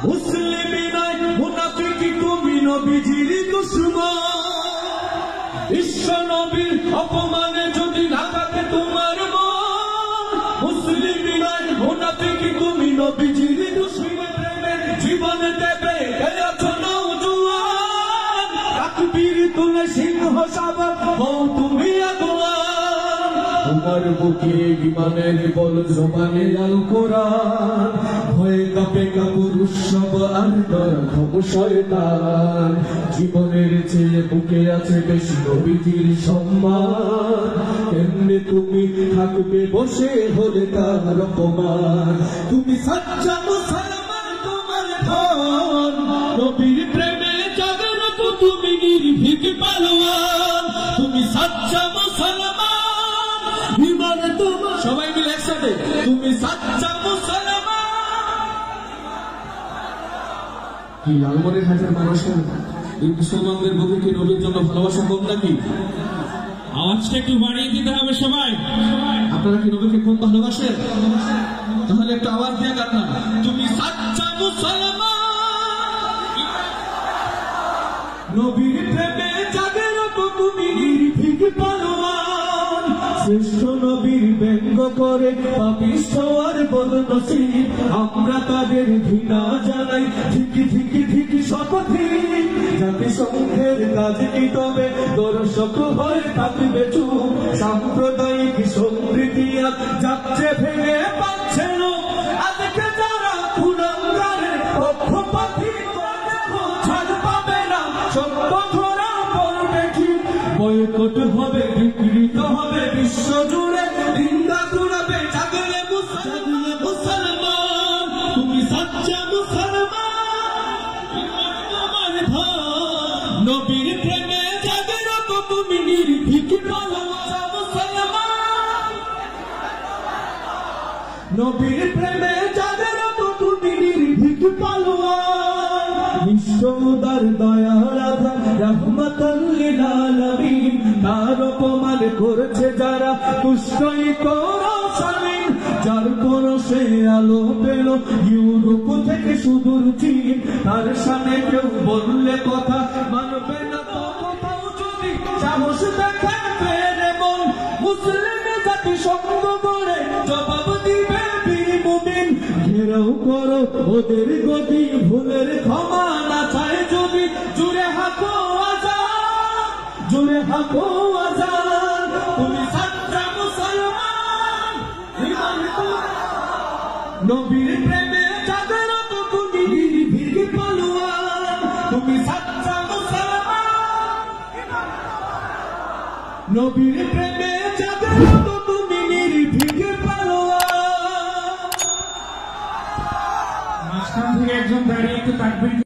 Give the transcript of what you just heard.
মুসলিম নাই মুনাফিক তুমি নবীজির দুশমন বিশ্ব নবীর অপমানে যদি না থাকে তোমার মন মুসলিম নাই মুনাফিক তুমি নবীজির দুশমন জীবন দেবে নওজোয়ান তাকবীর তুলে সিংহ শাবক হও তুমি আগুয়ান তোমার বুকে ঈমানের বল জবানে আল কোরআন ভয়ে কাঁপে পুরুষ সব আর ডর খব শয়তান জীবনের চেয়ে বুকে আছে বেশি নবীজির সম্মান এমনি তুমি থাকবে বসে হলে তার অপমান তুমি সচ্চা মুসলমান তোমার ধন নবীর প্রেমে জাগ্রত তুমি নির্ভীক পালোয়ান তুমি সচ্চা মুসলমান ঈমান তোমার সবাই মিলে একসাথে তুমি সচ্চা মুসলমান কি লালমনির হাটের মানুষের এই মুসলমানদের বুকে কি নবীর জন্য ভালোবাসা কম নাকি? আওয়াজটা একটু বাড়িয়ে দিতে হবে সবাই। আপনারা কি নবীকে খুব ভালোবাসেন? তাহলে একটু আওয়াজ দিয়ে গান। তুমি সচ্চা মুসলমান নবীর প্রেমে জাগ্রত তুমি নির্ভীক পালোয়ান শ্রেষ্ঠ নবীর ব্যঙ্গ করে পাপিষ্ঠ আর বদনসিব আমরা তাদের ঘৃণা জানাই ঠিকই ঠিকই ঠিকই শপথি জাতিসংঘের কাজ কি তবে দর্শক হয়ে থাকবে চুপ সাম্প্রদায়িক সম্প্রীতি যাচ্ছে ভেঙে পাচ্ছে লোক আজকে যারা কুলাঙ্গারের পক্ষপাতী ছাড় পাবে না সত্য ধরা পড়বে ঠিক বয়কট হবে বিকৃত হবে বিশ্ব জুড়ে নিন্দা কুড়াবে জাগলে মুসলমান তুমি সচ্চা মুসলমান নবীর প্রেমে জাগ্রত তুমি নির্ভীক মুসলমান নবীর প্রেমে জাগ্রত তুমি নির্ভীক পালোয়ান বিশ্ব উদার দয়ার আধার রহমতাল লিল আলামিন তার অপমান করেছে যারা তুষ্টই করো শামিন যার পরশে আলো পেল ইউরোপ থেকে সুদূর চীন তার সামনে কেউ বললে কথা মানবে না তো কোথাও যদি সাহস দেখাবে মন মুসলিম জাতি সঙ্গ করে জবাব দিবে বীর মুমিন ঘেরাও করো ওদের গদি ভুলের ক্ষমা না চায় যদি জুড়ে হাঁকো আজান জুড়ে হাঁকো আজান তুমি সচ্চা মুসলমান নবীর প্রেমে জাগ্রত তুমি নির্ভীক পালোয়ান তুমি সচ্চা মুসলমান নবীর প্রেমে জাগ্রত তুমি নির্ভীক পালোয়ান মাঝখান থেকে একজন দাঁড়িয়ে একটু তাকবীর